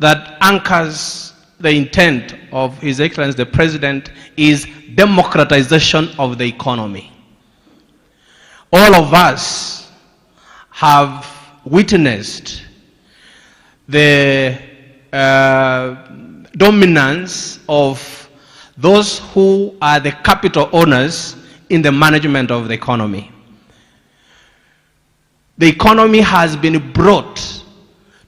that anchors the intent of His Excellency the President is democratization of the economy. All of us have witnessed the dominance of those who are the capital owners in the management of the economy. The economy has been brought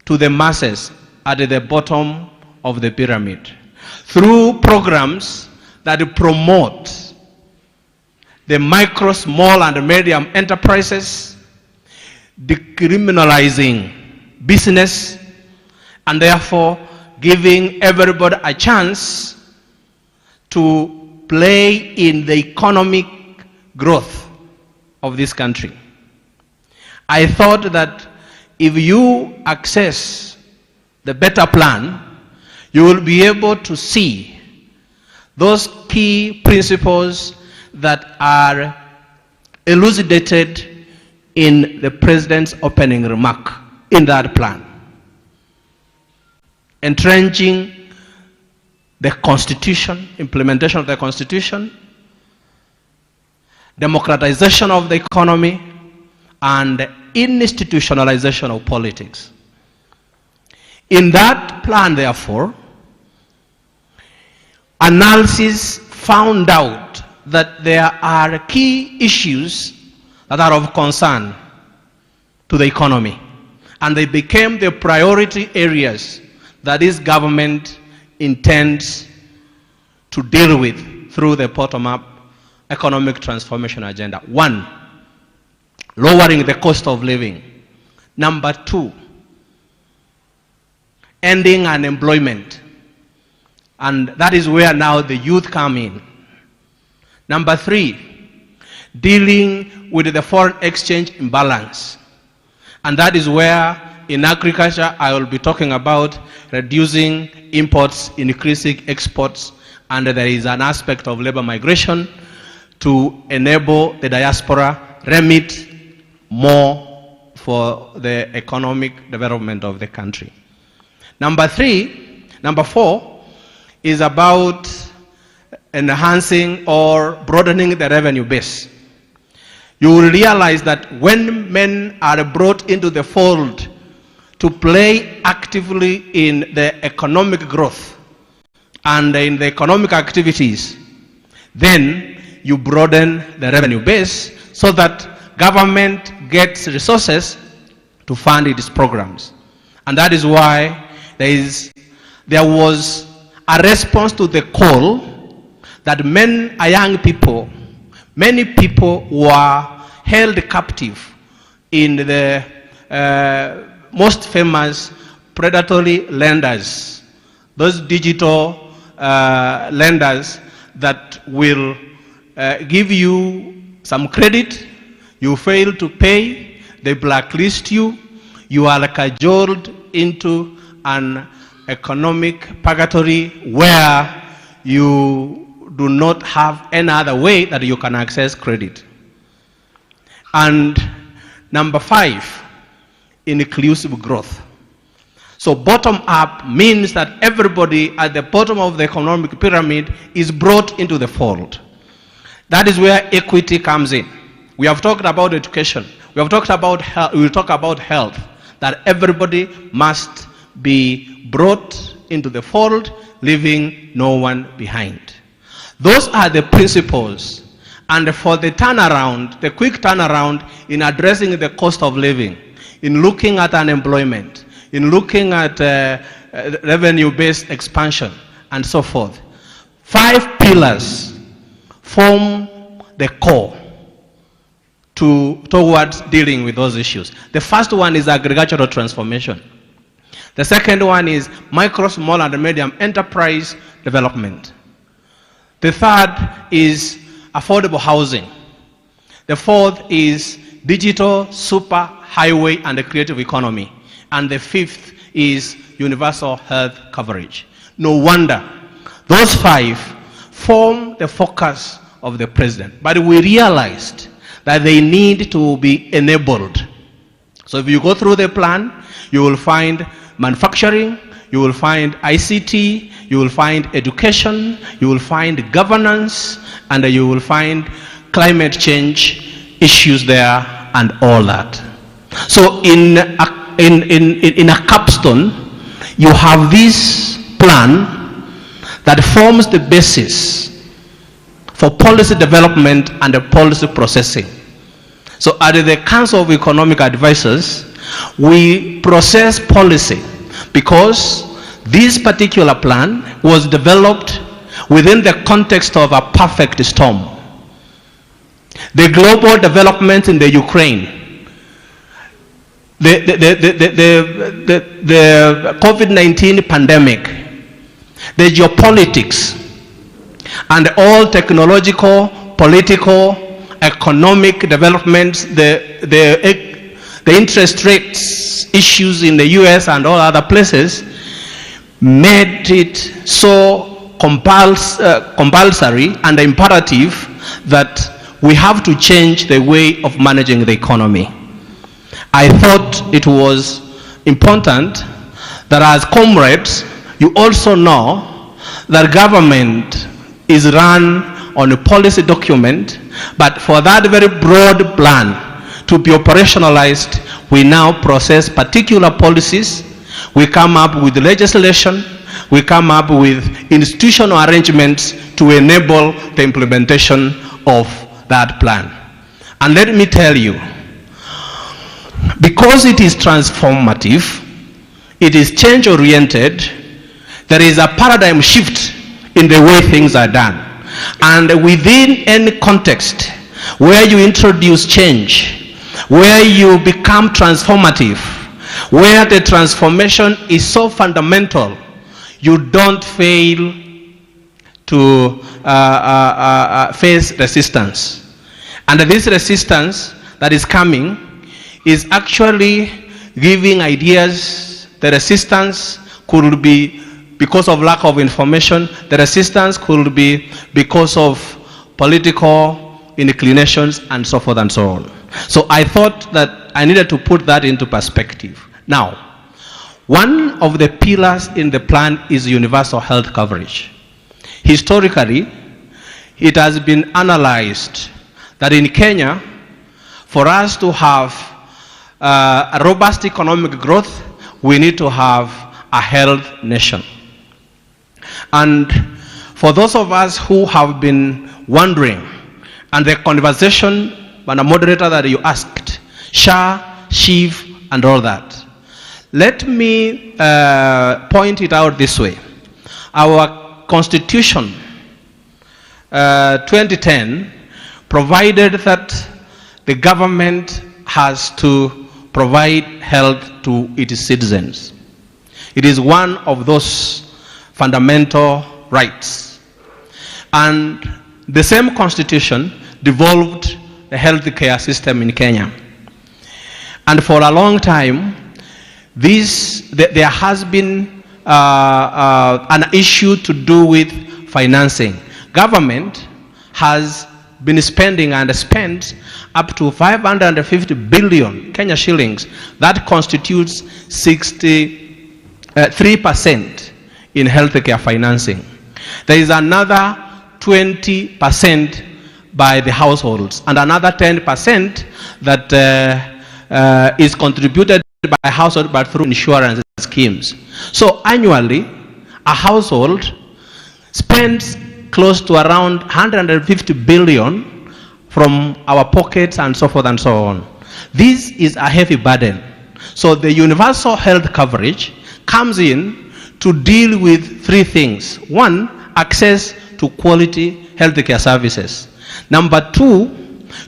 to the masses at the bottom of the pyramid through programs that promote the micro, small, and medium enterprises, decriminalizing business, and therefore giving everybody a chance to play in the economic growth of this country. I thought that if you access the better plan, you will be able to see those key principles that are elucidated in the President's opening remark in that plan. Entrenching the Constitution, implementation of the Constitution, democratization of the economy, and institutionalization of politics. In that plan, therefore, analysis found out that there are key issues that are of concern to the economy, and they became the priority areas that this government intends to deal with through the bottom-up economic transformation agenda. 1, lowering the cost of living. Number 2, ending unemployment. And that is where now the youth come in. Number 3, dealing with the foreign exchange imbalance. And that is where in agriculture I will be talking about reducing imports, increasing exports, and there is an aspect of labor migration to enable the diaspora remit more for the economic development of the country. Number 4 is about enhancing or broadening the revenue base. You will realize that when men are brought into the fold to play actively in the economic growth and in the economic activities, then you broaden the revenue base so that government gets resources to fund its programs. And that is why there was a response to the call that young people, many people were held captive in the most famous predatory lenders, those digital lenders that will give you some credit, you fail to pay, they blacklist you, you are cajoled into an economic purgatory where you do not have any other way that you can access credit. And number 5, inclusive growth. So bottom up means that everybody at the bottom of the economic pyramid is brought into the fold. That is where equity comes in. We have talked about education. We have talked about health. We will talk about health, that everybody must be brought into the fold, leaving no one behind. Those are the principles. And for the turnaround, the quick turnaround in addressing the cost of living, in looking at unemployment, in looking at revenue-based expansion, and so forth, 5 pillars form the core towards dealing with those issues. The first one is agricultural transformation. The second one is micro, small, and medium enterprise development. The third is affordable housing. The fourth is digital, super, highway, and the creative economy. And the fifth is universal health coverage. No wonder those 5 form the focus of the president. But we realized that they need to be enabled. So if you go through the plan, you will find manufacturing, you will find ICT, you will find education, you will find governance, and you will find climate change issues there and all that. So in a capstone, you have this plan that forms the basis for policy development and the policy processing. So at the Council of Economic Advisors, we process policy because this particular plan was developed within the context of a perfect storm. The global development in the Ukraine, the COVID-19 pandemic, the geopolitics, and all technological, political, economic developments, the interest rates issues in the US and all other places made it so compulsory and imperative that we have to change the way of managing the economy. I thought it was important that as comrades, you also know that government is run on a policy document, but for that very broad plan to be operationalized, we now process particular policies, we come up with legislation, we come up with institutional arrangements to enable the implementation of that plan. And let me tell you, because it is transformative, it is change-oriented, there is a paradigm shift in the way things are done. And within any context where you introduce change, where you become transformative, where the transformation is so fundamental, you don't fail to face resistance. And this resistance that is coming is actually giving ideas. The resistance could be because of lack of information. The resistance could be because of political inclinations and so forth and so on. So I thought that I needed to put that into perspective. Now, one of the pillars in the plan is universal health coverage. Historically, it has been analyzed that in Kenya, for us to have a robust economic growth, we need to have a health nation. And for those of us who have been wondering, and the conversation and the moderator that you asked, SHA, SHIV, and all that, let me point it out this way. Our Constitution 2010 provided that the government has to provide health to its citizens. It is one of those fundamental rights. And the same Constitution devolved the healthcare system in Kenya. And for a long time, there has been an issue to do with financing. Government has been spending and spent up to 550 billion Kenya shillings. That constitutes 63% in healthcare financing. There is another 20% by the households and another 10% that is contributed by household but through insurance schemes. So annually, a household spends close to around 150 billion from our pockets and so forth and so on. This is a heavy burden. So the universal health coverage comes in to deal with three things. One, access to quality healthcare services. Number two,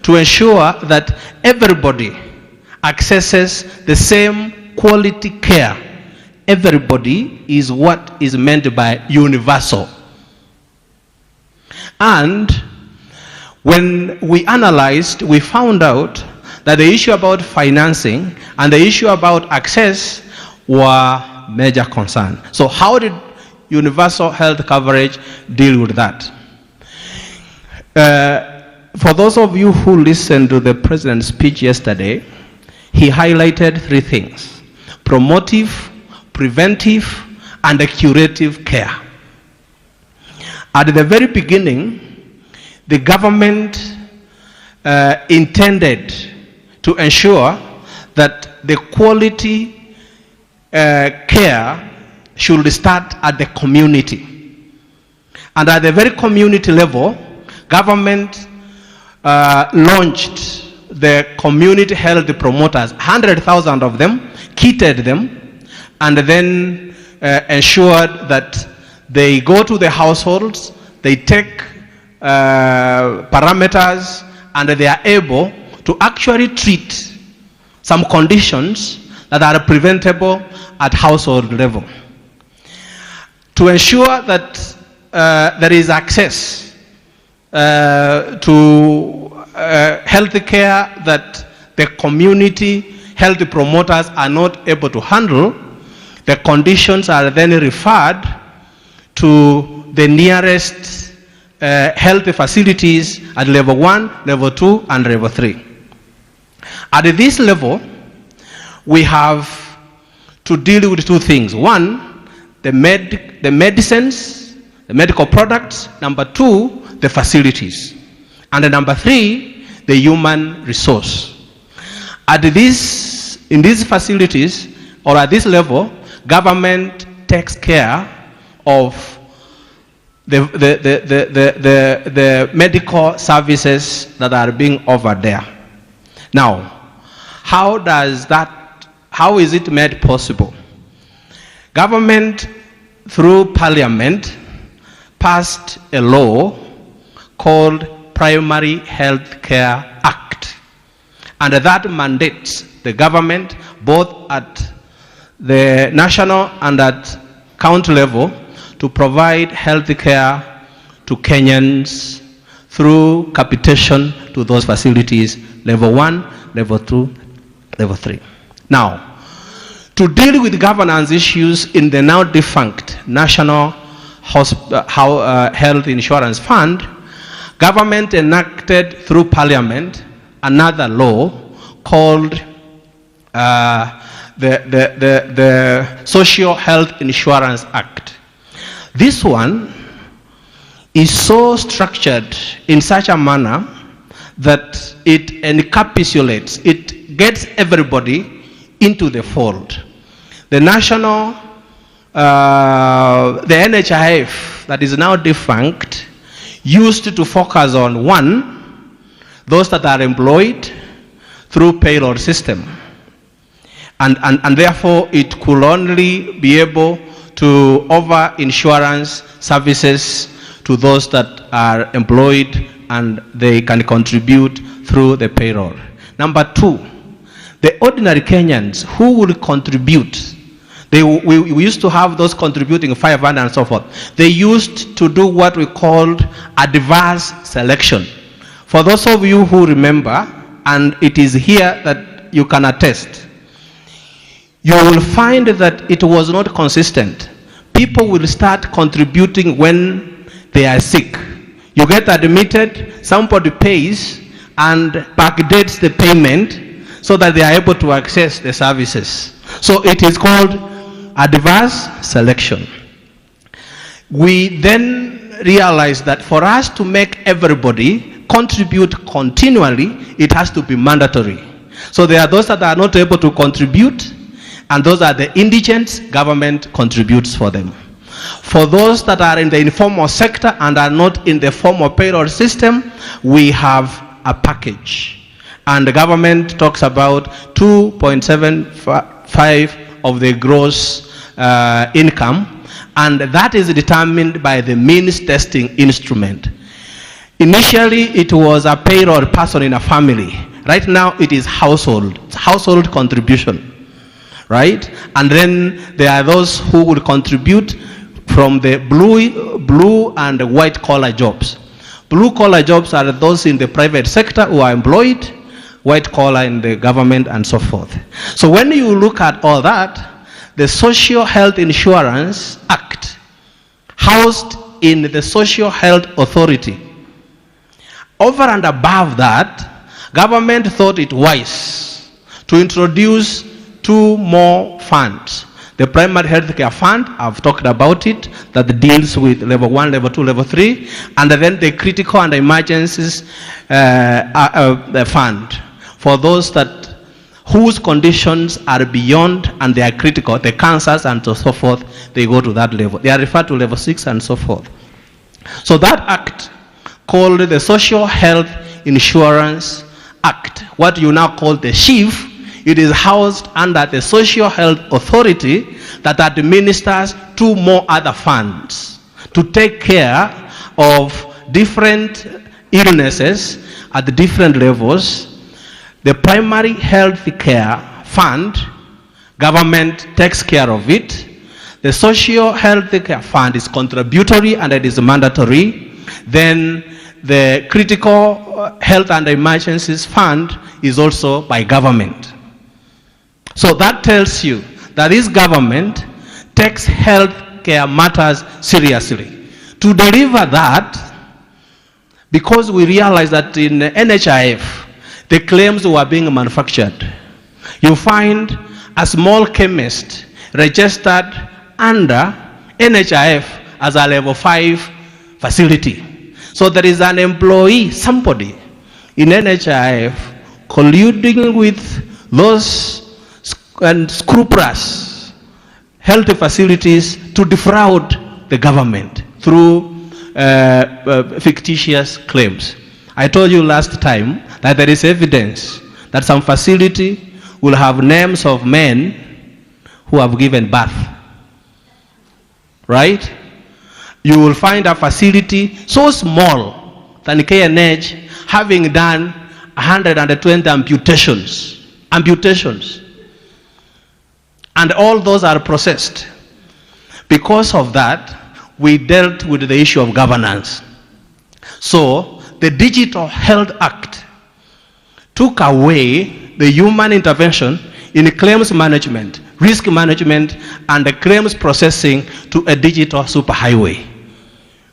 to ensure that everybody accesses the same quality care. Everybody is what is meant by universal. And when we analyzed, we found out that the issue about financing and the issue about access were major concern. So how did universal health coverage deal with that? For those of you who listened to the president's speech yesterday, he highlighted three things: promotive, preventive, and the curative care. At the very beginning, the government intended to ensure that the quality care should start at the community. And at the very community level, government launched the community health promoters, 100,000 of them, kitted them, and then ensured that they go to the households, they take parameters, and they are able to actually treat some conditions that are preventable at household level. To ensure that there is access to health care that the community health promoters are not able to handle, the conditions are then referred to the nearest health facilities at level 1, level 2, and level 3. At this level, we have to deal with two things. One, the medicines, the medical products. Number 2, the facilities. And number 3, the human resource. In these facilities, or at this level, government takes care of the medical services that are being offered there. Now, how is it made possible? Government, through Parliament, passed a law called Primary Health Care Act. And that mandates the government, both at the national and at county level, to provide health care to Kenyans through capitation to those facilities, level 1, level 2, level 3. Now, to deal with governance issues in the now defunct National Health Insurance Fund, government enacted through Parliament another law called the Social Health Insurance Act. This one is so structured in such a manner that it encapsulates, it gets everybody into the fold. The national, the NHIF that is now defunct, used to focus on, one, those that are employed through payroll system. And therefore it could only be able to offer insurance services to those that are employed and they can contribute through the payroll. Number 2, the ordinary Kenyans who will contribute, we used to have those contributing 500 and so forth. They used to do what we called adverse selection. For those of you who remember, and it is here that you can attest, you will find that it was not consistent. People will start contributing when they are sick. You get admitted, somebody pays and backdates the payment so that they are able to access the services. So it is called adverse selection. We then realized that for us to make everybody contribute continually, it has to be mandatory. So there are those that are not able to contribute, and those are the indigents, government contributes for them. For those that are in the informal sector and are not in the formal payroll system, we have a package. And the government talks about 2.75 of the gross income, and that is determined by the means testing instrument. Initially, it was a payroll person in a family. Right now, it is household contribution. Right? And then there are those who will contribute from the blue and white collar jobs. Blue collar jobs are those in the private sector who are employed, white collar in the government, and so forth. So when you look at all that, the Social Health Insurance Act, housed in the Social Health Authority, over and above that, government thought it wise to introduce 2 more funds. The primary health care fund, I've talked about it, that deals with level 1, level 2, level 3, and then the critical and emergencies fund for those that whose conditions are beyond and they are critical, the cancers and so forth, they go to that level. They are referred to level 6 and so forth. So that act, called the Social Health Insurance Act, what you now call the SHIF, it is housed under the Social Health Authority that administers 2 more other funds to take care of different illnesses at the different levels. The primary health care fund, government takes care of it. The social health care fund is contributory and it is mandatory. Then the critical health and emergencies fund is also by government. So that tells you that this government takes health care matters seriously. To deliver that, because we realize that in NHIF, the claims were being manufactured. You find a small chemist registered under NHIF as a level 5 facility. So there is an employee, somebody in NHIF colluding with those scrupulous health facilities to defraud the government through fictitious claims. I told you last time that there is evidence that some facility will have names of men who have given birth. Right? You will find a facility so small than KNH having done 120 amputations. And all those are processed. Because of that, we dealt with the issue of governance. So, the Digital Health Act took away the human intervention in claims management, risk management, and the claims processing to a digital superhighway.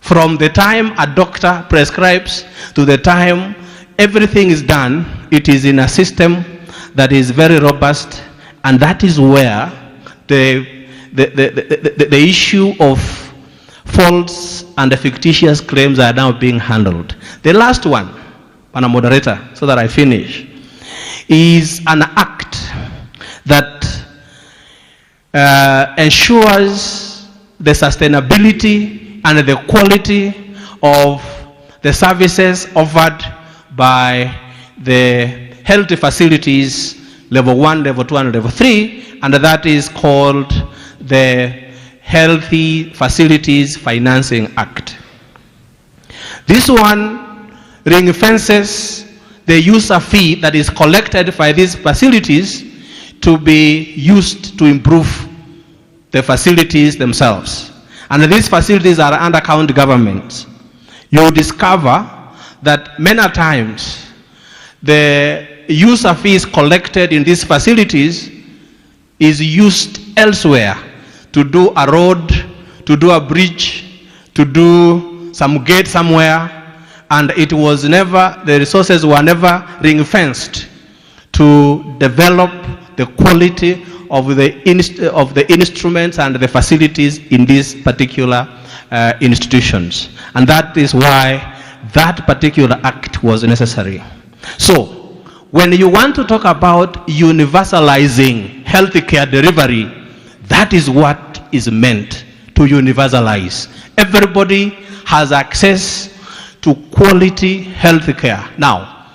From the time a doctor prescribes to the time everything is done, it is in a system that is very robust, and that is where the issue of false and fictitious claims are now being handled. The last one, Pana Moderator, so that I finish, is an act that ensures the sustainability and the quality of the services offered by the health facilities level 1, level 2, and level 3, and that is called the Healthy Facilities Financing Act. This one ring fences the user fee that is collected by these facilities to be used to improve the facilities themselves. And these facilities are under county governments. You discover that many times the user fees collected in these facilities is used elsewhere to do a road, to do a bridge, to do some gate somewhere, and it was never, the resources were never ring-fenced to develop the quality of the instruments and the facilities in these particular institutions. And that is why that particular act was necessary. So, when you want to talk about universalizing healthcare delivery, that is what is meant to universalize. Everybody has access to quality health care. Now,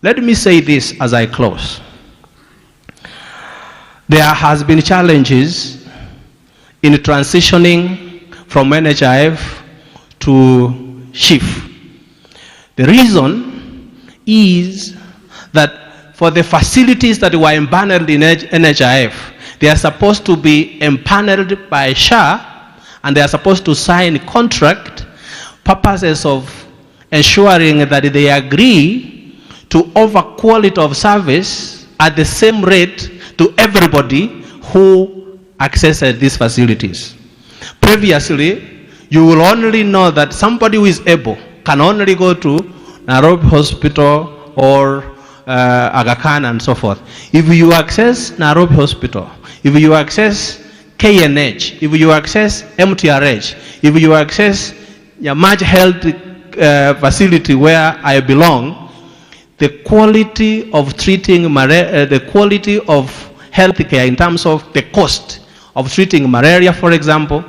let me say this as I close. There has been challenges in transitioning from NHIF to SHIF. The reason is that for the facilities that were empaneled in NHIF, they are supposed to be empaneled by SHA, and they are supposed to sign contract purposes of ensuring that they agree to offer quality of service at the same rate to everybody who accesses these facilities. Previously, you will only know that somebody who is able can only go to Nairobi Hospital or Aga Khan and so forth. If you access Nairobi Hospital, if you access KNH, if you access MTRH, if you access Yamaj Health facility where I belong, the quality of treating the quality of healthcare in terms of the cost of treating malaria, for example,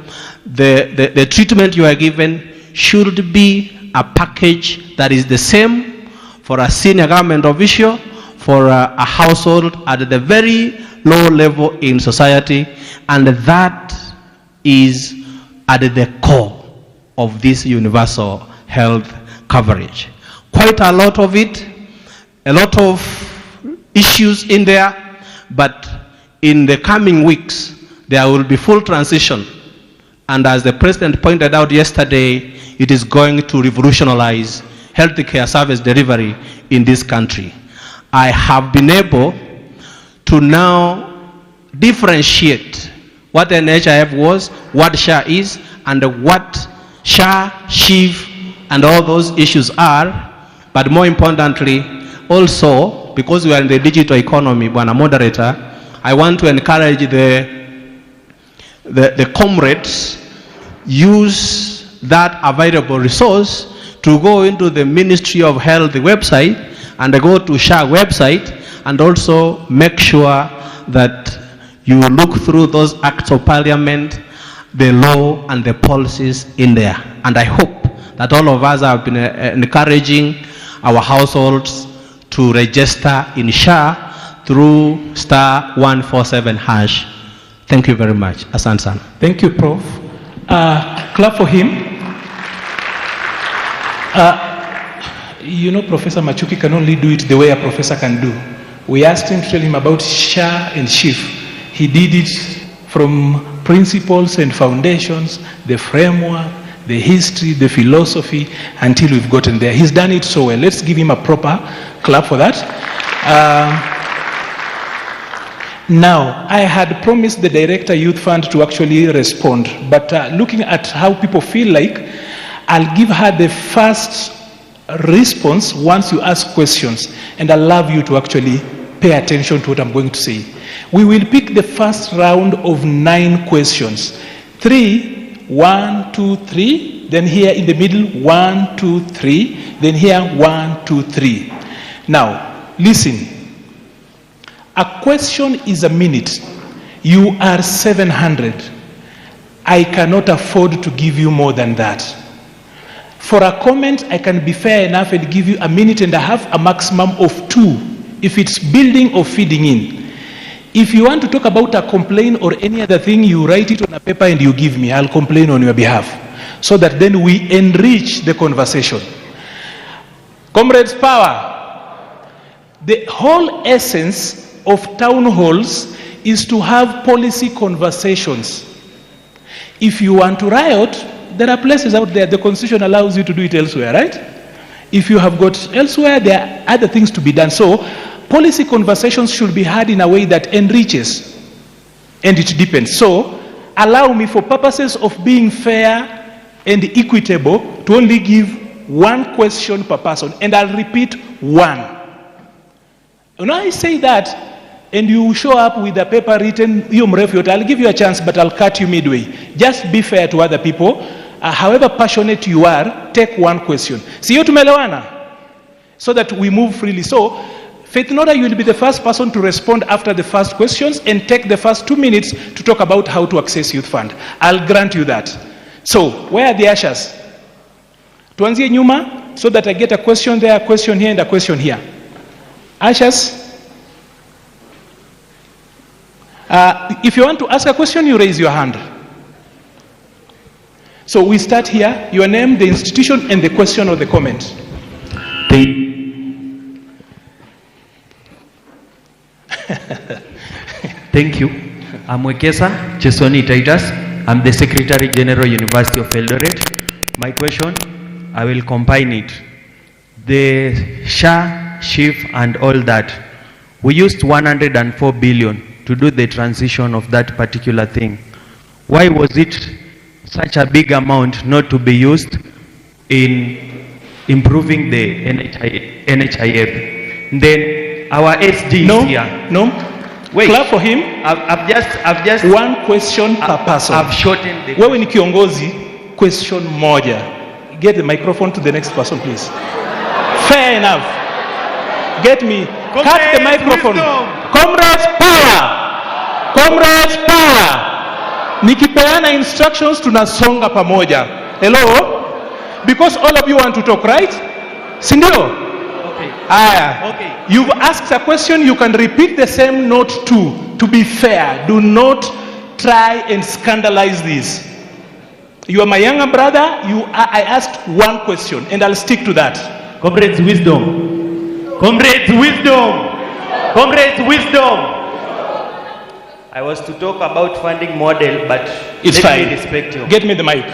the treatment you are given should be a package that is the same for a senior government official, for a household at the very low level in society, and that is at the core of this universal health coverage. Quite a lot of it, a lot of issues in there, but in the coming weeks, there will be full transition. And as the President pointed out yesterday, it is going to revolutionize healthcare service delivery in this country. I have been able to now differentiate what NHIF was, what SHA is, and what SHA, SHIF, and all those issues are. But more importantly, also, because we are in the digital economy, Bwana Moderator, I want to encourage the comrades use that available resource to go into the Ministry of Health website and go to SHA website and also make sure that you look through those acts of parliament, the law and the policies in there. And I hope that all of us have been encouraging our households to register in SHA through *147#. Thank you very much. Asante sana. Thank you, Prof. Clap for him. You know, Professor Machuki can only do it the way a professor can do. We asked him to tell him about SHA and SHIF. He did it from principles and foundations, the framework, the history, the philosophy, until we've gotten there. He's done it so well. Let's give him a proper clap for that. Now, I had promised the Director Youth Fund to actually respond, but looking at how people feel like, I'll give her the first response once you ask questions, and I'll love you to actually pay attention to what I'm going to say. We will pick the first round of 9 questions. 3, 1, 2, 3, then here in the middle, 1, 2, 3, then here, 1, 2, 3. Now, listen. A question is a minute. You are 700. I cannot afford to give you more than that. For a comment, I can be fair enough and give you a minute and a half, a maximum of 2, if it's building or feeding in. If you want to talk about a complaint or any other thing, you write it on a paper and you give me. I'll complain on your behalf, so that then we enrich the conversation. Comrades, power. The whole essence of town halls is to have policy conversations. If you want to riot, there are places out there, the Constitution allows you to do it elsewhere, right? If you have got elsewhere, there are other things to be done. So, policy conversations should be had in a way that enriches, and it depends. So, allow me, for purposes of being fair and equitable, to only give 1 question per person, and I'll repeat 1. When I say that, and you show up with a paper written, I'll give you a chance, but I'll cut you midway. Just be fair to other people. However passionate you are, take 1 question. Siyo tumelewana? So that we move freely. So, Faith Noda, you will be the first person to respond after the first questions and take the first 2 minutes to talk about how to access Youth Fund. I'll grant you that. So, where are the ushers? Tuanzie nyuma, so that I get a question there, a question here, and a question here. Ushers? If you want to ask a question, you raise your hand. So we start here, your name, the institution, and the question or the comment. Thank you. I'm Wekesa Chesoni Titus. I'm the Secretary General, University of Eldoret. My question, I will combine it. The SHA, SHIF, and all that. We used 104 billion to do the transition of that particular thing. Why was it such a big amount not to be used in improving the NHIF? Then our SD no, here. No, Wait. Clap for him. I've just One question per person. I've shortened the Wewe ni kiongozi, question moja. Get the microphone to the next person, please. Fair enough. Get me. Cut the microphone. Comrades power. Comrades power. Nikipeana instructions tunasonga pamoja. Hello? Because all of you want to talk, right? Sindio? Okay. Okay. You've asked a question, you can repeat the same note too. To be fair, do not try and scandalize this. You are my younger brother, I asked one question and I'll stick to that. Comrades, wisdom. Comrades, wisdom. Comrades, wisdom. I was to talk about funding model, but It's let fine. me respect you. Get me the mic.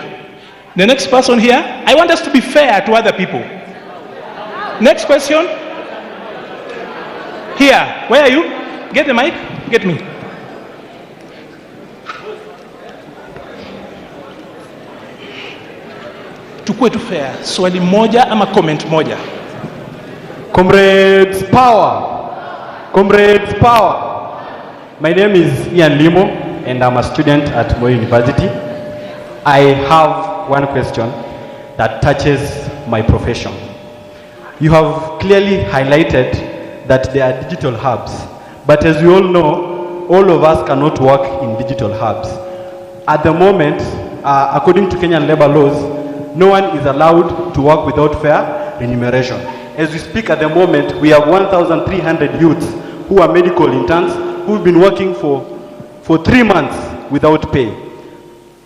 The next person here, I want us to be fair to other people. Next question. Here, where are you? Get the mic. Get me. Tukue tu fair. Swali moja ama comment moja. Comrades power. Comrades power. My name is Ian Limo and I'm a student at Moi University. I have one question that touches my profession. You have clearly highlighted that there are digital hubs, but as we all know, all of us cannot work in digital hubs. At the moment, according to Kenyan labor laws, no one is allowed to work without fair remuneration. As we speak at the moment, we have 1,300 youths who are medical interns who've been working for 3 months without pay.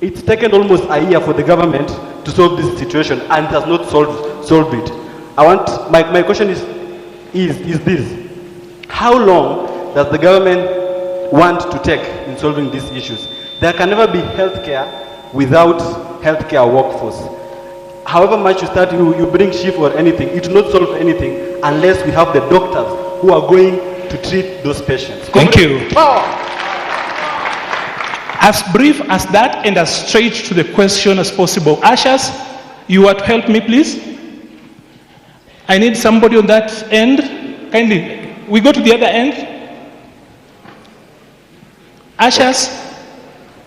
It's taken almost a year for the government to solve this situation and it has not solved it. My question is this: how long does the government want to take in solving these issues? There can never be healthcare without healthcare workforce. However much you bring shift or anything, it will not solve anything unless we have the doctors who are going to treat those patients. Thank you. As brief as that and as straight to the question as possible. Ashas, you want to help me, please? I need somebody on that end. Kindly, we go to the other end. Ashas?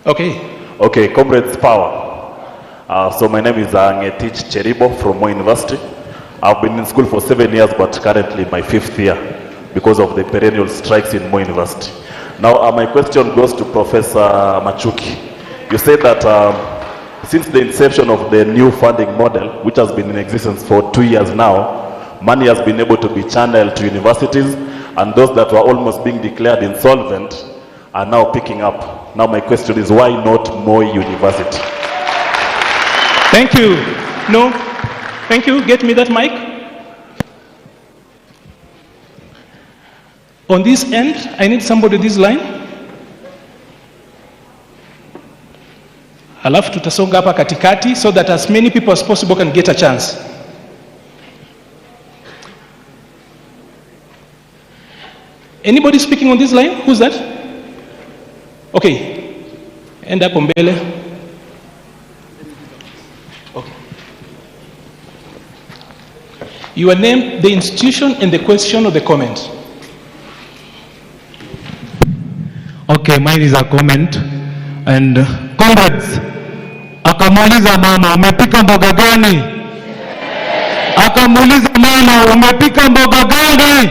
Okay. Okay, Comrades power. So my name is Ngetich Cheribo from Moi University. I've been in school for 7 years, but currently my 5th year because of the perennial strikes in Moi University. Now my question goes to Professor Machuki. You said that since the inception of the new funding model, which has been in existence for 2 years now, money has been able to be channeled to universities, and those that were almost being declared insolvent are now picking up. Now my question is, why not Moi University? Thank you. No, thank you. Get me that mic. On this end, I need somebody this line. Alafu tutasonga hapa katikati so that as many people as possible can get a chance. Anybody speaking on this line? Who's that? Okay. End up mbele. Okay. Your name, the institution, and the question or the comment. Okay, mine is a comment. And Comrades, akamuuliza mama umepika mboga gani? Akamuuliza mama umepika mboga gani?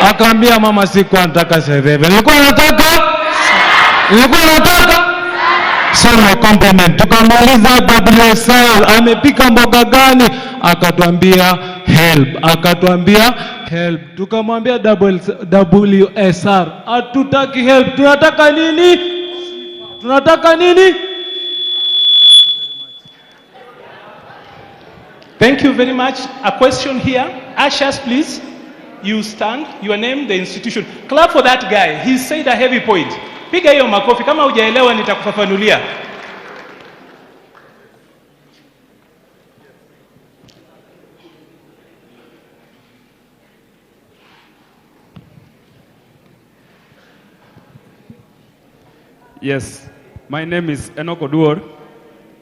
Akaambia mama sikuwa nataka sereve. Nilikuwa nataka? So my compliment. Tukamuuliza WSL amepika mboga gani? Akatuambia help. Tukamwambia WSR hatutaki help. Tunataka nini? Thank you very much. A question here. Ashas, please. You stand, your name, the institution. Clap for that guy. He said a heavy point. Piga hiyo makofi. Kama hujaelewa nitakufafanulia. Yes, my name is Enoch Oduor.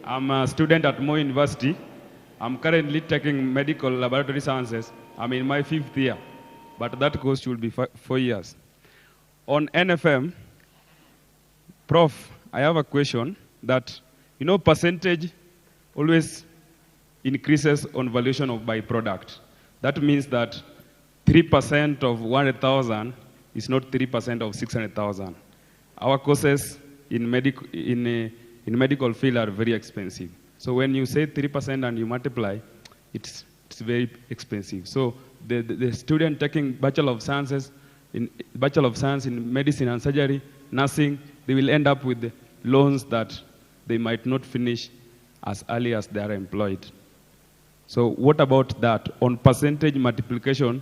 I'm a student at Moi University. I'm currently taking medical laboratory sciences. I'm in my 5th year, but that course will be 4 years. On NFM, Prof, I have a question that, you know, percentage always increases on valuation of byproduct. That means that 3% of 100,000 is not 3% of 600,000. Our courses in medical field are very expensive. So when you say 3% and you multiply, it's very expensive. So the student taking Bachelor of Science in Medicine and Surgery, nursing, they will end up with loans that they might not finish as early as they are employed. So what about that on percentage multiplication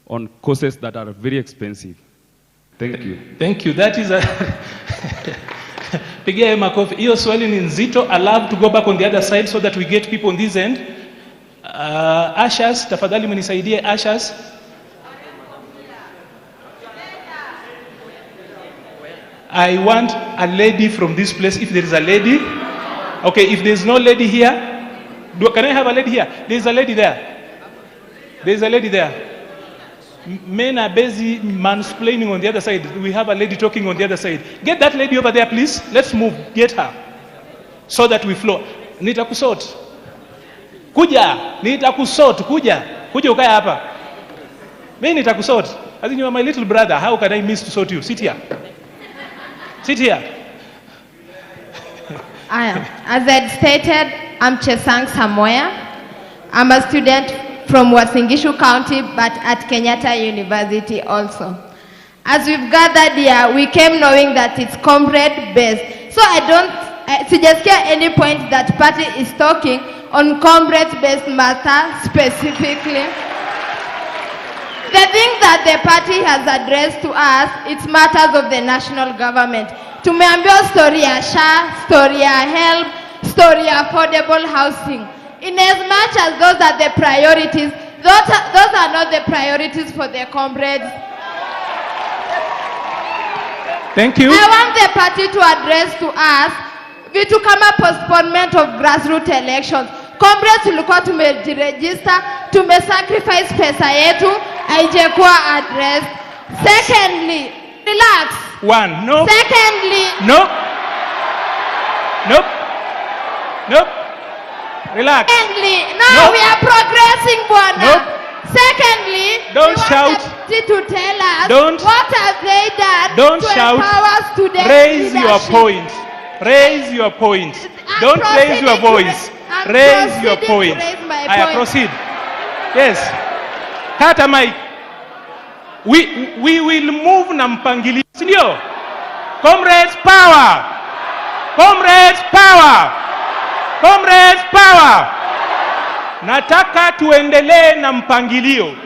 on courses that are very expensive? Thank you. Thank you. That is a pigia makofi. Hiyo swali ni nzito. Allow to go back on the other side so that we get people on this end. Ashas, tafadhali mnisaidie Ashas. I want a lady from this place, if there is a lady. Okay, if there is no lady here, can I have a lady here? There is a lady there. There is a lady there. Men are busy mansplaining on the other side. We have a lady talking on the other side. Get that lady over there, please. Let's move. Get her. So that we flow. Nitakusort. Kuja. Nitakusort. Kuja. Kuja ukaya hapa. Mimi nitakusort. As in you are my little brother. How can I miss to sort you? Sit here. Sit here. As I stated, I'm Chesang Samoya. I'm a student from Wasingishu County, but at Kenyatta University also. As we've gathered here, we came knowing that it's comrade-based. So I don't suggest any point that party is talking on comrade-based matter specifically. The thing that the party has addressed to us, it's matters of the national government. Tumeambiwa story ya SHA, story ya HELP, story ya affordable housing. In as much as those are the priorities, those are not the priorities for the comrades. Thank you. I want the party to address to us vitu kama postponement of grassroots elections. Comrades tulikuwa tumejiregister, tumesacrifice pesa yetu, haijakuwa addressed. Secondly, relax. One, no. Secondly, no. Nope. Nope. Relax. Secondly, no, nope. We are progressing, Bwana. Nope. Secondly, don't we shout. Want the to tell us don't, what have they done don't to shout. Empower students. Raise leadership. your point. Raise your point. Don't raise your voice. Raise your point. I proceed. Yes. Kata mic. We will move na mpangilio. Sindio? Comrades power. Comrades power. Comrades power. Nataka tuendelee na mpangilio.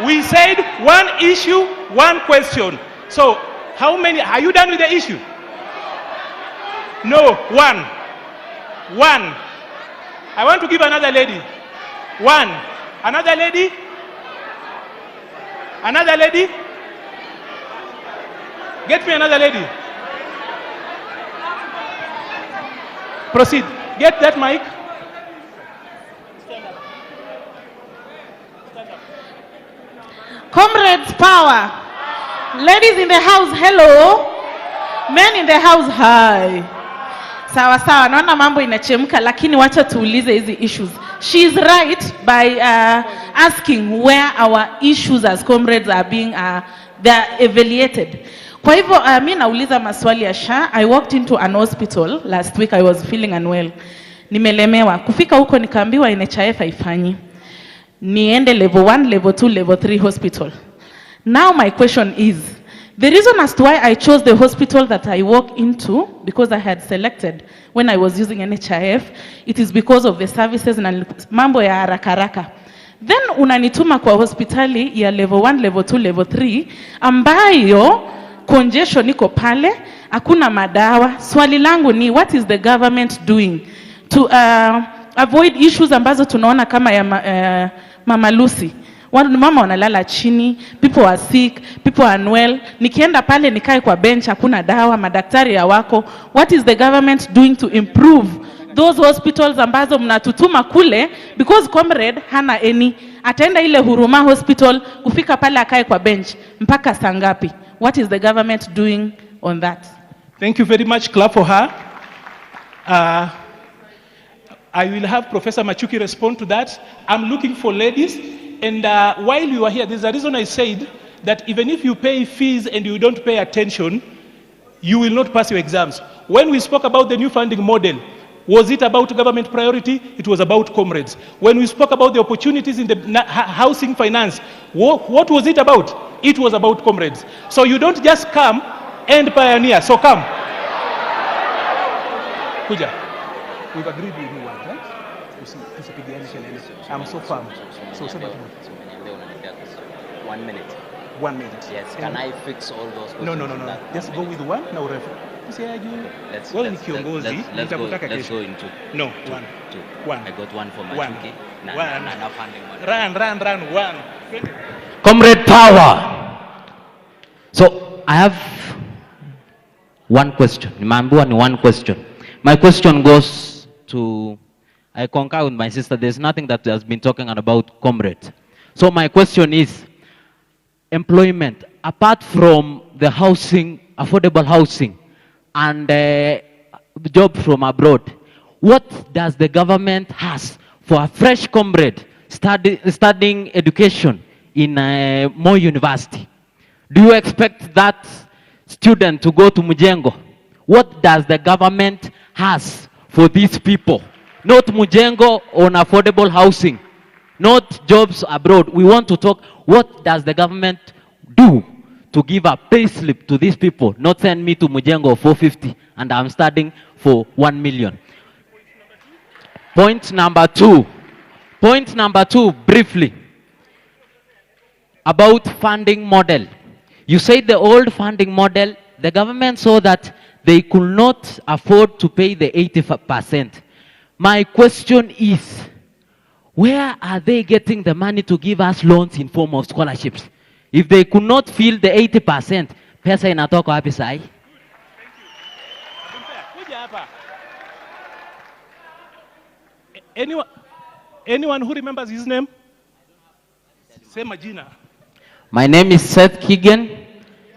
We said one issue, one question. So, how many, are you done with the issue? No, one. One. I want to give another lady. One. Another lady? Another lady? Get me another lady. Proceed. Get that mic. Comrades power. Ladies in the house, hello. Men in the house, hi. Sawa sawa, naona mambo inachemka, lakini wacha tuulize hizi issues. She is right by asking where our issues as comrades are being they're evaluated. Kwa hivyo mimi nauliza maswali ya SHA. I walked into an hospital last week. I was feeling unwell. Nimelemewa. Kufika huko nikaambiwa NHIF haifanyi. Niende level 1, level 2, level 3 hospital. Now my question is, the reason as to why I chose the hospital that I walk into, because I had selected when I was using NHIF, it is because of the services na mambo ya haraka haraka. Then unanituma kwa hospitali ya level 1, level 2, level 3, ambayo congestion iko pale, hakuna madawa. Swali langu ni, what is the government doing to avoid issues ambazo tunaona kama ya Mama Lucy? Mama wanalala chini, people are sick, people are unwell. Nikienda pale nikae kwa bench, hakuna dawa, madaktari hawako. What is the government doing to improve those hospitals ambazo mnatutuma kule? Because comrade hana any. Ataenda ile Huruma hospital, kufika pale akae kwa bench mpaka saa ngapi? What is the government doing on that? Thank you very much. Clap for her. I will have Professor Machuki respond to that. I'm looking for ladies. And while you are here, there's a reason I said that even if you pay fees and you don't pay attention, you will not pass your exams. When we spoke about the new funding model, was it about government priority? It was about Comrades. When we spoke about the opportunities in the housing finance, what was it about? It was about Comrades. So you don't just come and pioneer. So come. Kuja. We've agreed with you, right? I'm so firm. So 1 minute. 1 minute. Yes. Can I fix all those questions? No. Just go with one. Now refer. Let's go into no, two, one. Two. One. I got one for my One. Chuki. Run. One. Comrade power. So I have one question. One question. My question goes to, I concur with my sister. There's nothing that has been talking about Comrades. So my question is, employment, apart from the housing, affordable housing, and job from abroad, what does the government has for a fresh comrade studying education in Moi University? Do you expect that student to go to Mujengo? What does the government has for these people? Not Mujengo on affordable housing, not jobs abroad. We want to talk, what does the government do to give a pay slip to these people, not send me to Mujengo 450 and I'm studying for 1 million. Point number two, briefly, about funding model. You said the old funding model, the government saw that they could not afford to pay the 80%. My question is, where are they getting the money to give us loans in form of scholarships? If they could not fill the 80%, pesa inatoka wapi sai? Anyone who remembers his name? Say Majina. My name is Seth Keegan,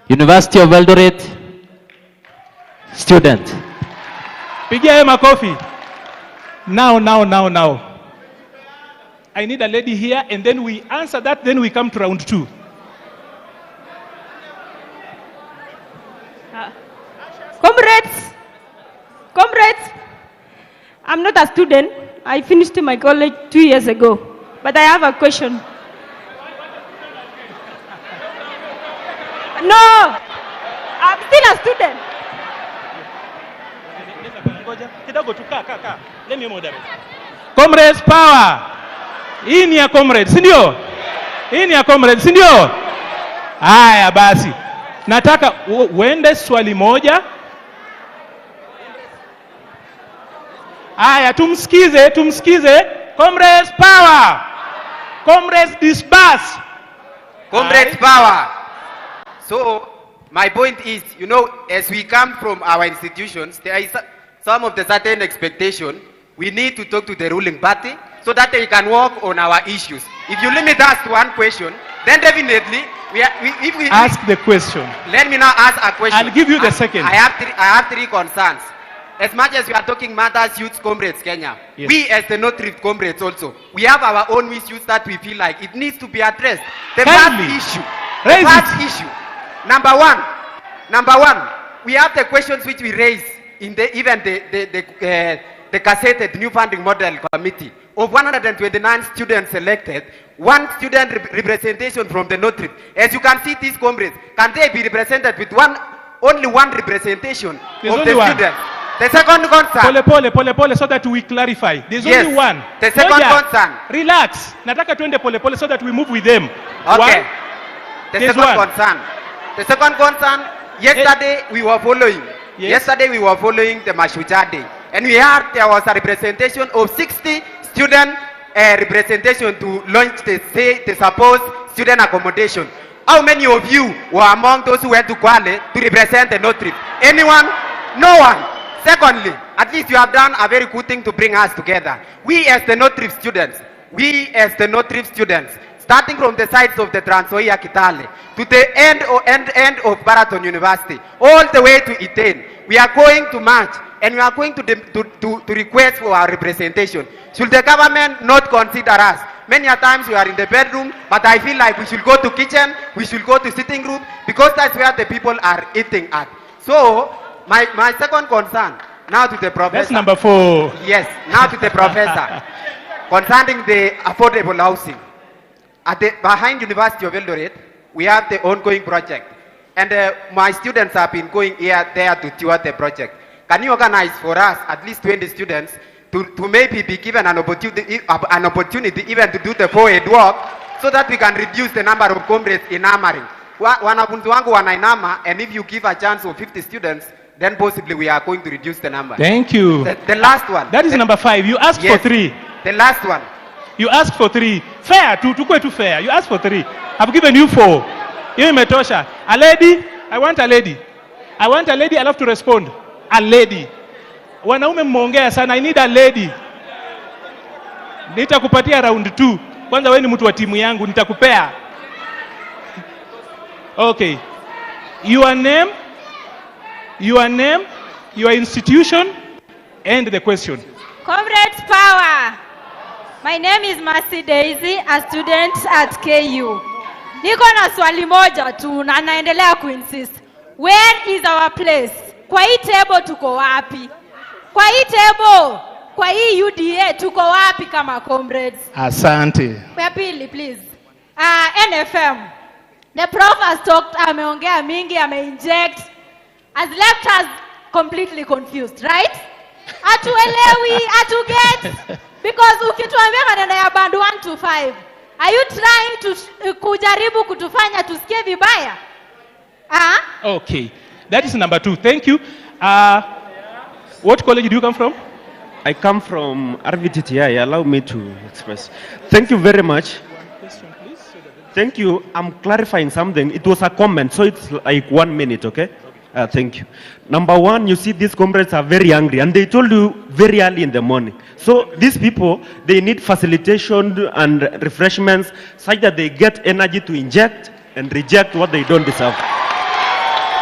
University of Eldoret student. Pigia makofi. Now. I need a lady here, and then we answer that, then we come to round 2. Comrades, I'm not a student. I finished my college 2 years ago, but I have a question. No, I'm still a student. Let me moderate. Comrades power. Hii ni ya Comrades, si ndio? Hii ni ya Comrades, si ndio? Haya basi. Nataka uende swali moja. Haya tumsikize. Comrades power. Comrades disperse. Comrades power. So my point is, as we come from our institutions, there is some of the certain expectation. We need to talk to the ruling party so that they can work on our issues. If you limit us to one question, then definitely if we ask the question. Let me now ask a question. I'll give you the second. I have three concerns. As much as we are talking matters, youth Comrades Kenya, yes. We as the North Rift Comrades also, we have our own issues that we feel like it needs to be addressed. The first issue. Number one, we have the questions which we raise in the cassetted new funding model committee. Of 129 students selected, one student representation from the North Rift. As you can see, these comrades, can they be represented with only one representation There's of the one. students? The second concern. Pole, so that we clarify. There's only one. The second concern. Relax. Nataka tuende pole, so that we move with them. Okay. The second concern. Yesterday we were following. Yes. Yesterday we were following the Mashujaa Day, and we heard there was a representation of 60 student representation to launch the supposed student accommodation. How many of you were among those who went to Kwale to represent the North Rift? Anyone? No one. Secondly, at least you have done a very good thing to bring us together. We as the North Rift students, starting from the sides of the Trans Nzoia Kitale to the end of Baraton University, all the way to Iten. We are going to march and we are going to request for our representation. Should the government not consider us? Many a times we are in the bedroom, but I feel like we should go to kitchen, we should go to sitting room, because that's where the people are eating at. So, my second concern, now to the professor. That's number 4. Yes, now to the professor. Concerning the affordable housing. Behind University of Eldoret, we have the ongoing project. And my students have been going here, there to tour the project. Can you organize for us at least 20 students to maybe be given an opportunity even to do the forward work, so that we can reduce the number of comrades in Amaring? Wanafunzi wangu wanainama, and if you give a chance of 50 students, then possibly we are going to reduce the number. Thank you. The last one. That is number 5. You asked for 3. The last one. You asked for 3. Fair, to fair. You asked for 3. I've given you 4. You imetosha. A lady, I want a lady. I want a lady, I love to respond. A lady. Wanaume mmeongea sana, I need a lady. Nitakupatia round 2. Kwanza wewe ni mtu wa timu yangu, nitakupea. Okay. Your name, your institution, and the question. Comrades power. My name is Mercy Daisy, a student at KU. Niko na swali moja tu na naendelea kuinsist. Where is our place? Kwa hii table tuko wapi? Kwa hii table, kwa hii UDA tuko wapi kama comrades? Asante. Kwa pili, please. NFM. The prof has talked, ameongea mingi, ameinject, has left us completely confused, right? Atuelewi, atuget. Because ukituambia maneno ya band 1 to 5, are you trying to kujaribu kutufanya tusikie vibaya? Okay. That is number 2. Thank you. What college do you come from? I come from RVTTI. Allow me to express. Thank you very much. Thank you. I'm clarifying something. It was a comment, so it's like 1 minute, okay? Thank you. Number 1, you see these comrades are very angry, and they told you very early in the morning. So these people, they need facilitation and refreshments such that they get energy to inject and reject what they don't deserve.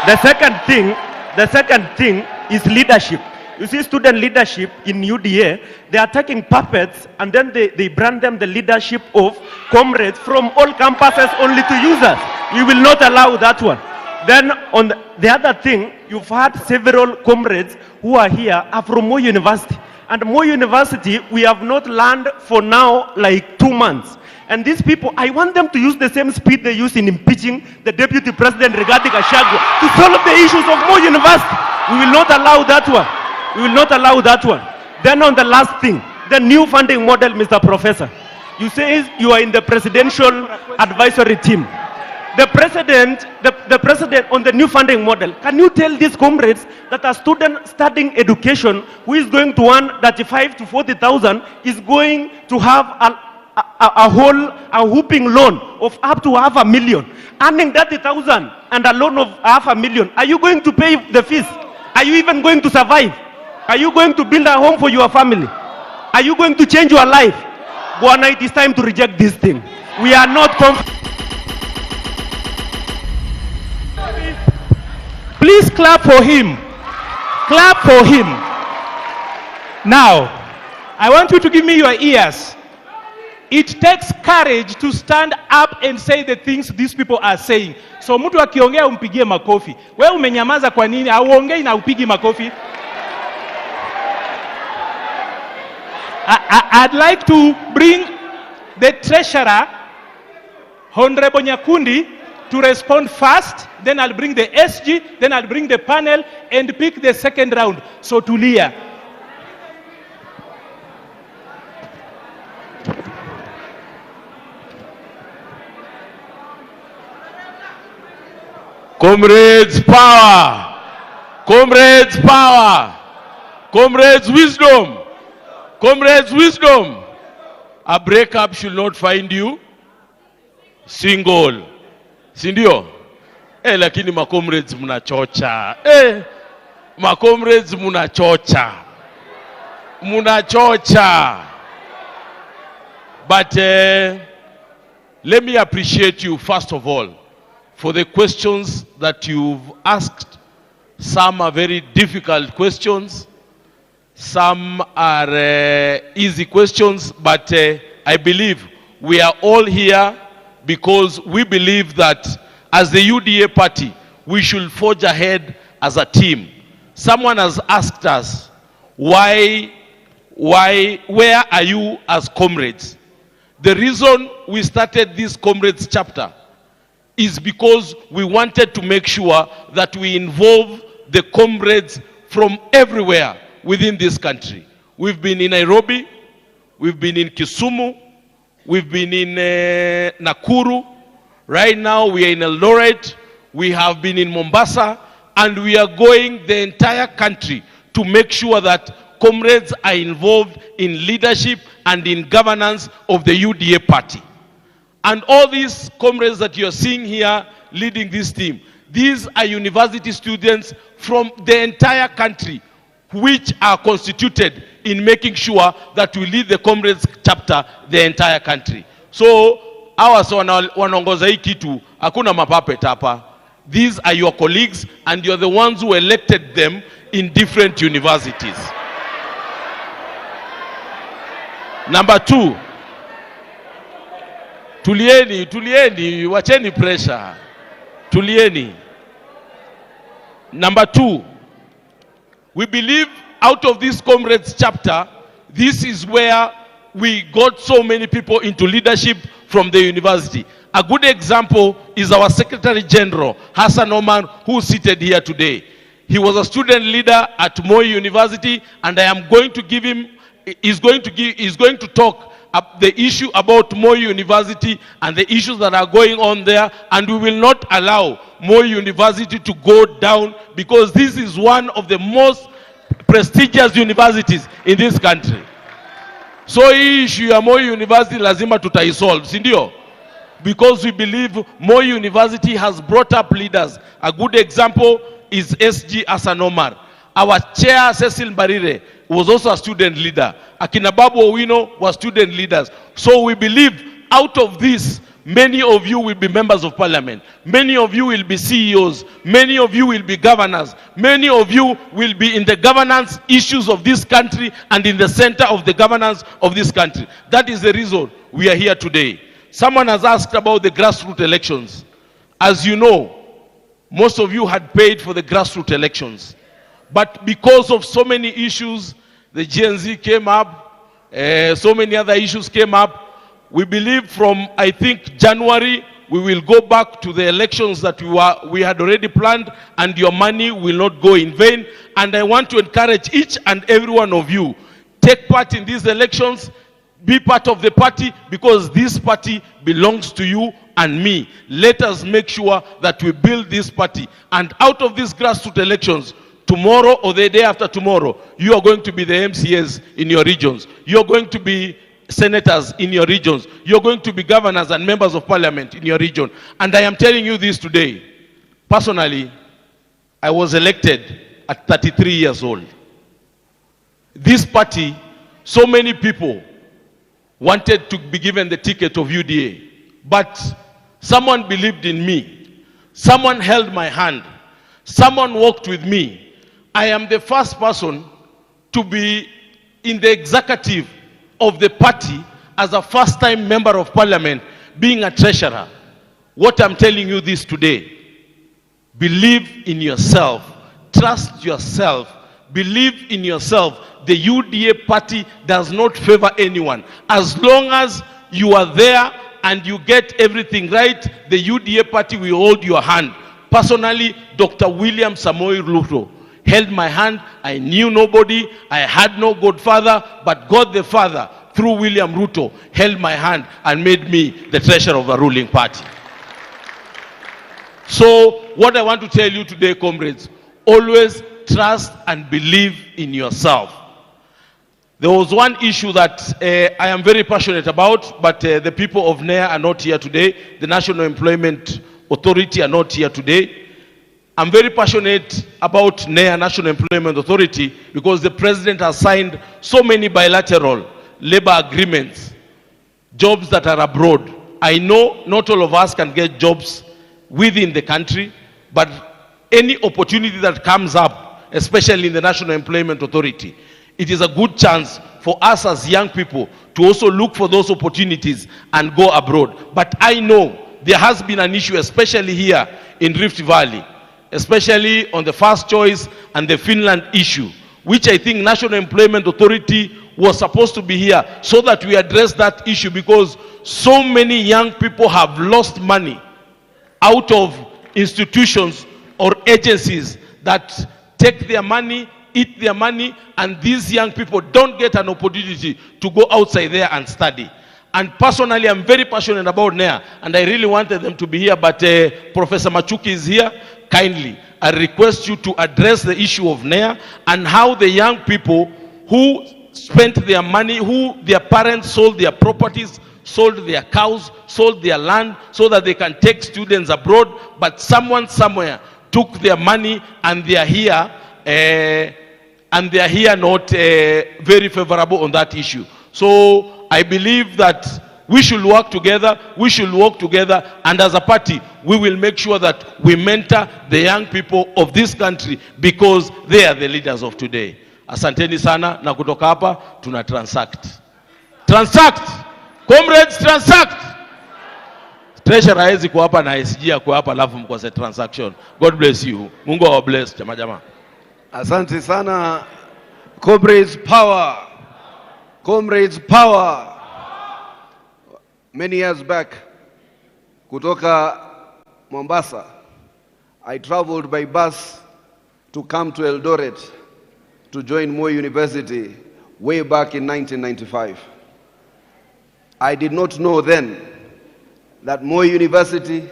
The second thing is leadership. You see, student leadership in UDA, they are taking puppets and then they brand them the leadership of comrades from all campuses only to users. We will not allow that one. Then on the other thing, you've had several comrades who are here are from Moi University. And Moi University, we have not learned for now like 2 months. And these people, I want them to use the same speed they use in impeaching the Deputy President regarding Gachagua to solve the issues of Moi University. We will not allow that one. We will not allow that one. Then on the last thing, the new funding model, Mr. Professor. You say you are in the presidential advisory team. The president on the new funding model, can you tell these comrades that a student studying education who is going to earn 35 to 40,000 is going to have a whooping loan of up to $500,000, earning 30,000 and a loan of $500,000? Are you going to pay the fees? Are you even going to survive? Are you going to build a home for your family? Are you going to change your life? Bwana, it is time to reject this thing. We are not Please clap for him. Clap for him. Now, I want you to give me your ears. It takes courage to stand up and say the things these people are saying. So mtu akiongea umpigie makofi. Wewe umenyamaza kwa nini? Auongei na upigi makofi. I'd like to bring the treasurer, Honorable Nyakundi, to respond first. Then I'll bring the SG, then I'll bring the panel and pick the second round. So tulia. Comrades power. Comrades power. Comrades wisdom. Comrades wisdom. A breakup should not find you single. Sindio? Lakini comrades munachocha. Comrades munachocha. Munachocha. But let me appreciate you, first of all, for the questions that you've asked. Some are very difficult questions. Some are easy questions, but I believe we are all here because we believe that as the UDA party, we should forge ahead as a team. Someone has asked us, where are you as comrades? The reason we started this Comrades chapter is because we wanted to make sure that we involve the comrades from everywhere within this country. We've been in Nairobi, we've been in Kisumu, we've been in Nakuru, right now we are in Eldoret, we have been in Mombasa, and we are going the entire country to make sure that comrades are involved in leadership and in governance of the UDA party. And all these comrades that you're seeing here leading this team, these are university students from the entire country which are constituted in making sure that we lead the Comrades chapter the entire country. So, hawa wanaongoza hii kitu, hakuna mapuppet hapa. These are your colleagues and you're the ones who elected them in different universities. Number two, tulieni, wacheni pressure. Tulieni. Number two, we believe out of this Comrades chapter, this is where we got so many people into leadership from the university. A good example is our Secretary General, Hassan Omar, who is seated here today. He was a student leader at Moi University, and I am going to give him, he's going to talk the issue about Moi University and the issues that are going on there, and we will not allow Moi University to go down because this is one of the most prestigious universities in this country. So hii issue ya Moi University lazima tutaisolve, si ndio? Because we believe Moi University has brought up leaders. A good example is SG Hassan Omar. Our chair, Cecil Barire, was also a student leader. Akina Babu Owino were student leaders. So we believe out of this, many of you will be members of parliament. Many of you will be CEOs. Many of you will be governors. Many of you will be in the governance issues of this country and in the center of the governance of this country. That is the reason we are here today. Someone has asked about the grassroots elections. As you know, most of you had paid for the grassroots elections. But because of so many issues, the GNZ came up, so many other issues came up. We believe from, I think, January, we will go back to the elections that we had already planned, and your money will not go in vain. And I want to encourage each and every one of you, take part in these elections, be part of the party, because this party belongs to you and me. Let us make sure that we build this party. And out of these grassroots elections, tomorrow or the day after tomorrow, you are going to be the MCAs in your regions. You are going to be senators in your regions. You're going to be governors and members of parliament in your region. And I am telling you this today. Personally, I was elected at 33 years old. This party, so many people wanted to be given the ticket of UDA. But someone believed in me. Someone held my hand. Someone walked with me. I am the first person to be in the executive of the party as a first-time member of parliament, being a treasurer. What I'm telling you this today, believe in yourself, trust yourself, believe in yourself. The UDA party does not favor anyone. As long as you are there and you get everything right, the UDA party will hold your hand. Personally, Dr. William Samoei Ruto held my hand. I knew nobody. I had no godfather, but God the Father, through William Ruto, held my hand and made me the treasurer of the ruling party. So, what I want to tell you today, comrades, always trust and believe in yourself. There was one issue that I am very passionate about, but the people of NEA are not here today. The National Employment Authority are not here today. I'm very passionate about NEA, National Employment Authority, because the president has signed so many bilateral labor agreements, jobs that are abroad. I know not all of us can get jobs within the country, but any opportunity that comes up, especially in the National Employment Authority, it is a good chance for us as young people to also look for those opportunities and go abroad. But I know there has been an issue, especially here in Rift Valley, especially on the first choice and the Finland issue, which I think National Employment Authority was supposed to be here so that we address that issue, because so many young people have lost money out of institutions or agencies that take their money, eat their money, and these young people don't get an opportunity to go outside there and study. And personally, I'm very passionate about NEA, and I really wanted them to be here, but Professor Machuki is here. Kindly, I request you to address the issue of NEA and how the young people who spent their money, who their parents sold their properties, sold their cows, sold their land so that they can take students abroad, but someone somewhere took their money and they are here not very favorable on that issue. So I believe that we should work together, and as a party, we will make sure that we mentor the young people of this country, because they are the leaders of today. Asanteni sana, na kutoka hapa tuna transact. Comrades, transact. Treasurer hawezi kwa hapa na SG kwa hapa alafu mkose transaction. God bless you. Mungu awa bless jamaa. Asante sana. Comrades power. Comrades power. Many years back, kutoka Mombasa, I traveled by bus to come to Eldoret to join Moi University way back in 1995. I did not know then that Moi University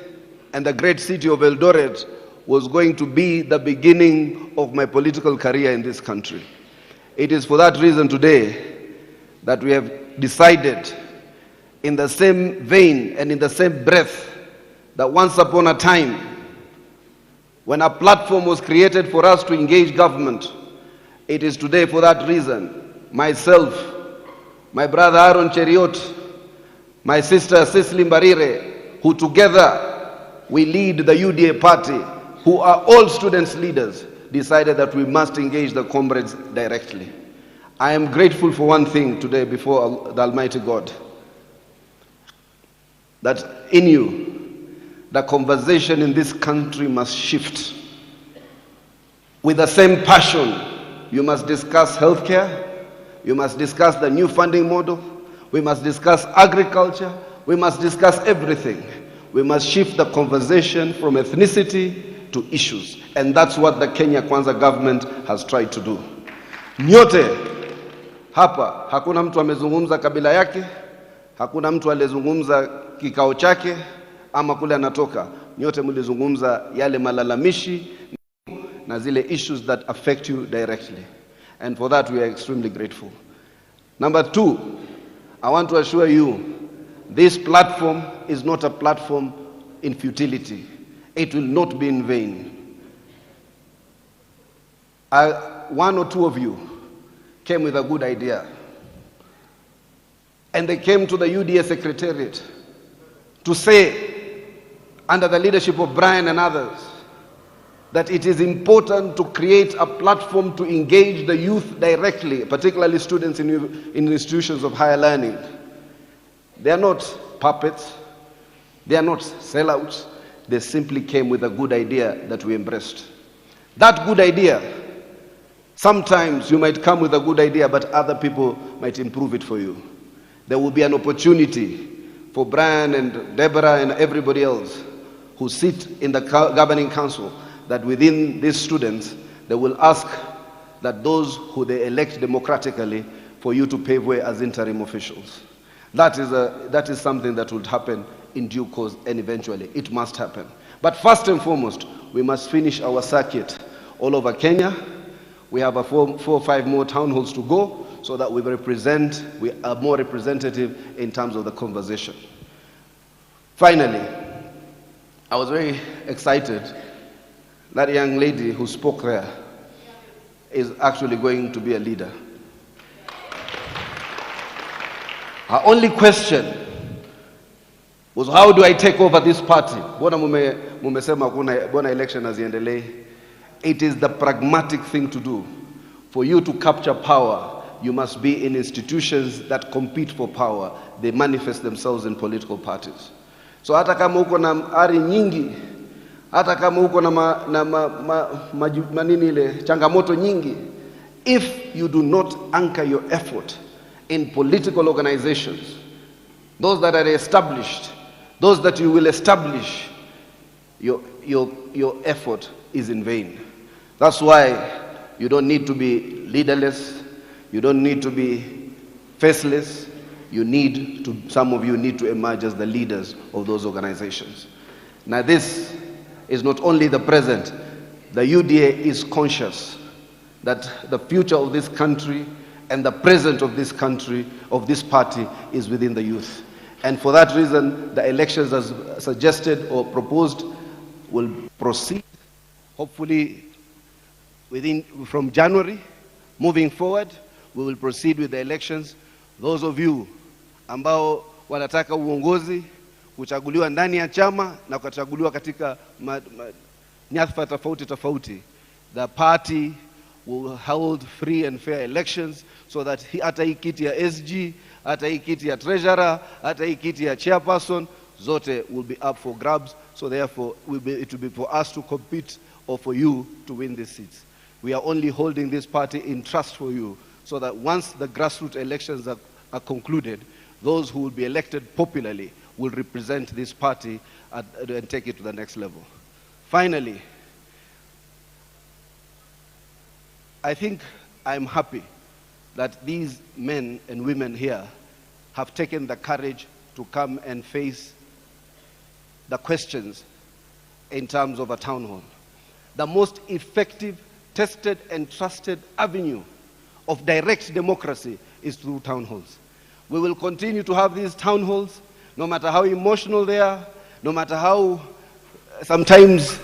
and the great city of Eldoret was going to be the beginning of my political career in this country. It is for that reason today that we have decided, in the same vein and in the same breath, that once upon a time, when a platform was created for us to engage government, it is today for that reason, myself, my brother Aaron Cheriot, my sister Cecily Mbarire, who together we lead the UDA party, who are all students leaders, decided that we must engage the comrades directly. I am grateful for one thing today before the Almighty God, that in you, the conversation in this country must shift. With the same passion, you must discuss healthcare, you must discuss the new funding model, we must discuss agriculture, we must discuss everything. We must shift the conversation from ethnicity to issues. And that's what the Kenya Kwanza government has tried to do. Nyote, hapa, hakuna mtu amezungumza kabila yake, hakuna mtu aliyezungumza kikao chake, ama kule anatoka. Nyote mlizungumza yale malalamishi na zile issues that affect you directly. And for that we are extremely grateful. Number two, I want to assure you, this platform is not a platform in futility. It will not be in vain. One or two of you came with a good idea. And they came to the UDA Secretariat to say, under the leadership of Brian and others, that it is important to create a platform to engage the youth directly, particularly students in institutions of higher learning. They are not puppets, they are not sellouts, they simply came with a good idea that we embraced. That good idea, sometimes you might come with a good idea, but other people might improve it for you. There will be an opportunity for Brian and Deborah and everybody else who sit in the governing council, that within these students, they will ask that those who they elect democratically for you to pave way as interim officials. That is something that will happen in due course, and eventually it must happen. But first and foremost, we must finish our circuit all over Kenya. We have 4 or 5 more town halls to go, so that we are more representative in terms of the conversation. Finally, I was very excited. That young lady who spoke there is actually going to be a leader. Her only question was how do I take over this party? Bona mumesema bona election haziendelei. It is the pragmatic thing to do. For you to capture power, you must be in institutions that compete for power. They manifest themselves in political parties. So hata kama uko na ari nyingi, hata kama uko na ile changamoto nyingi, if you do not anchor your effort in political organizations, those that are established, those that you will establish, your effort is in vain. That's why you don't need to be leaderless, you don't need to be faceless, some of you need to emerge as the leaders of those organizations. Now this is not only the present, the UDA is conscious that the future of this country and the present of this country, of this party, is within the youth. And for that reason, the elections as suggested or proposed will proceed, hopefully from January. Moving forward, we will proceed with the elections. Those of you ambao wanataka uongozi, kuchaguliwa ndani ya chama na kuchaguliwa katika nyadhifa tofauti, the party will hold free and fair elections so that hata hii kiti ya SG, hata hii kiti ya treasurer, hata hii kiti ya chairperson, zote will be up for grabs. So therefore, it will be for us to compete or for you to win these seats. We are only holding this party in trust for you so that once the grassroots elections are concluded, those who will be elected popularly will represent this party and take it to the next level. Finally, I think I'm happy that these men and women here have taken the courage to come and face the questions in terms of a town hall. The most effective, tested and trusted avenue of direct democracy is through town halls. We will continue to have these town halls, no matter how emotional they are, no matter how sometimes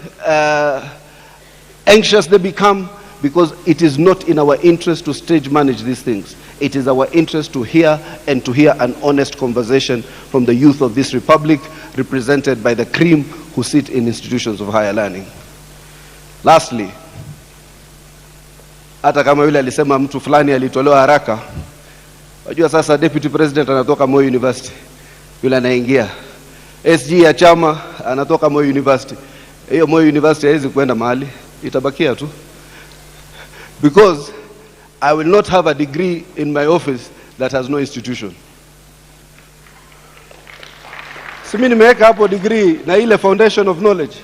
anxious they become, because it is not in our interest to stage manage these things. It is our interest to hear an honest conversation from the youth of this republic, represented by the cream who sit in institutions of higher learning. Lastly, hata kama yule alisema mtu fulani alitolewa haraka, wajua sasa deputy president anatoka Moi University, yule anaingia SG ya chama anatoka Moi University. Hiyo Moi University haiwezi kwenda mahali, itabakia tu. Because I will not have a degree in my office that has no institution. Simi nimeweka hapo degree na ile foundation of knowledge.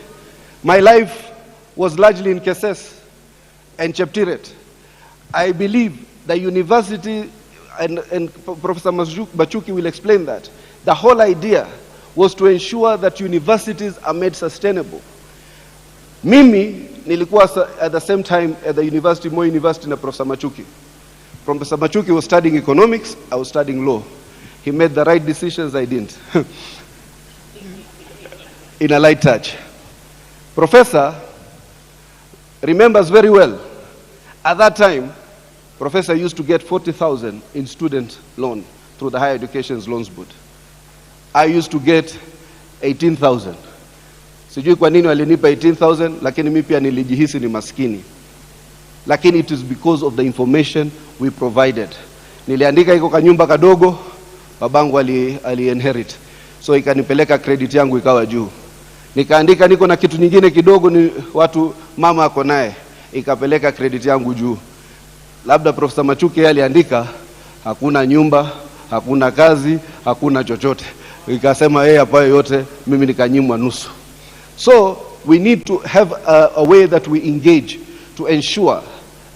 My life was largely in Keses and Cheptiret. I believe the university, and Professor Bachuki will explain that, the whole idea was to ensure that universities are made sustainable. Mimi nilikuwa at the same time at the university, Moi University, na Professor Machuki. Professor Machuki was studying economics, I was studying law. He made the right decisions, I didn't. In a light touch. Professor remembers very well, at that time, Professor used to get 40,000 in student loan through the Higher Education Loans Board. I used to get 18,000. Sijui kwa nini walinipa 18,000, lakini mimi pia nilijihisi ni maskini. Lakini it is because of the information we provided. Niliandika iko kanyumba kadogo, babangu ali-inherit. So ikanipeleka credit yangu ikawa juu. Nikaandika niko na kitu nyingine kidogo, ni watu mama ako naye, ikapeleka credit yangu juu. Labda Professor Machuki aliandika hakuna nyumba, hakuna kazi, hakuna chochote. Ikasema yeye hapa yote, mimi nikanyimwa nusu. So we need to have a way that we engage to ensure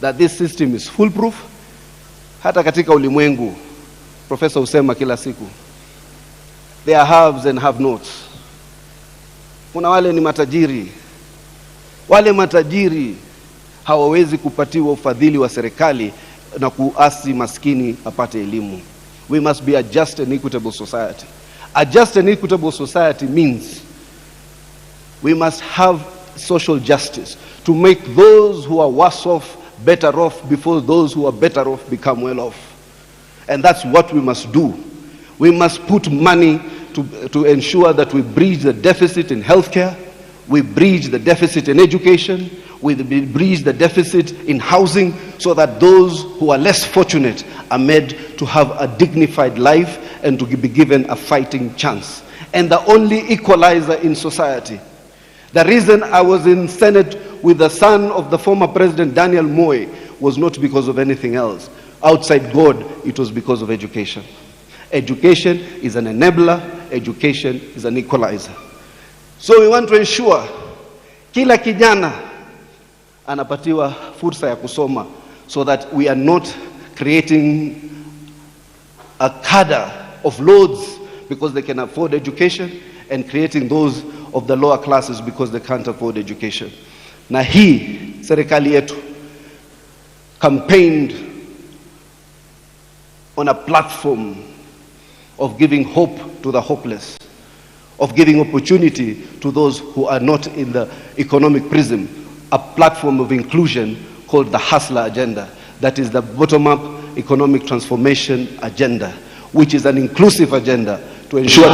that this system is foolproof. Hata katika ulimwengu, Professor husema kila siku, there are haves and have-nots. Kuna wale ni matajiri. Wale matajiri hawawezi kupatiwa ufadhili wa serikali na kuasi maskini apate elimu. We must be a just and equitable society. A just and equitable society means we must have social justice to make those who are worse off better off before those who are better off become well off. And that's what we must do. We must put money to ensure that we bridge the deficit in healthcare, we bridge the deficit in education, we bridge the deficit in housing, so that those who are less fortunate are made to have a dignified life and to be given a fighting chance. And the only equalizer in society. The reason I was in Senate with the son of the former President Daniel Moi was not because of anything else. Outside God, it was because of education. Education is an enabler, education is an equalizer. So we want to ensure kila kijana anapatiwa fursa ya kusoma, so that we are not creating a cadre of lords because they can afford education and creating those of the lower classes because they can't afford education. Na hii serikali yetu campaigned on a platform of giving hope to the hopeless, of giving opportunity to those who are not in the economic prism, a platform of inclusion called the Hustler Agenda. That is the bottom-up economic transformation agenda, which is an inclusive agenda to ensure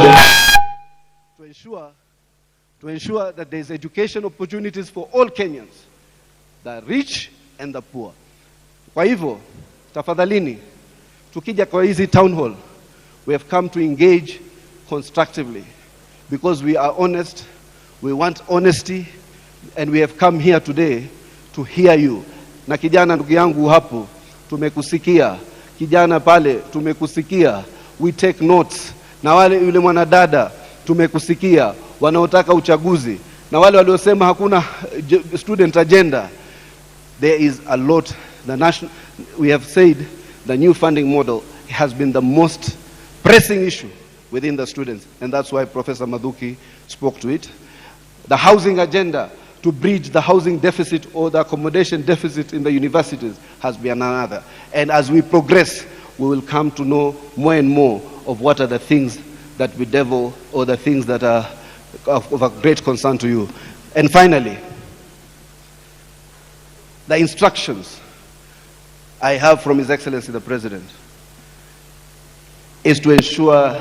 that there's education opportunities for all Kenyans, the rich and the poor. Kwa hivyo, tafadhalini, tukija kwa hizi town hall, we have come to engage constructively because we are honest, we want honesty, and we have come here today to hear you. Na kijana ndugu yangu hapo, tumekusikia. Kijana pale, tumekusikia. We take notes. Na wale yule mwanadada, tumekusikia. Wanaotaka uchaguzi. Na wale waliosema hakuna student agenda. There is a lot. We have said the new funding model has been the most pressing issue within the students, and that's why Professor Madhuki spoke to it. The housing agenda, to bridge the housing deficit or the accommodation deficit in the universities, has been another. And as we progress, we will come to know more and more of what are the things that we devil, or the things that are of a great concern to you. And finally, the instructions I have from His Excellency the President is to ensure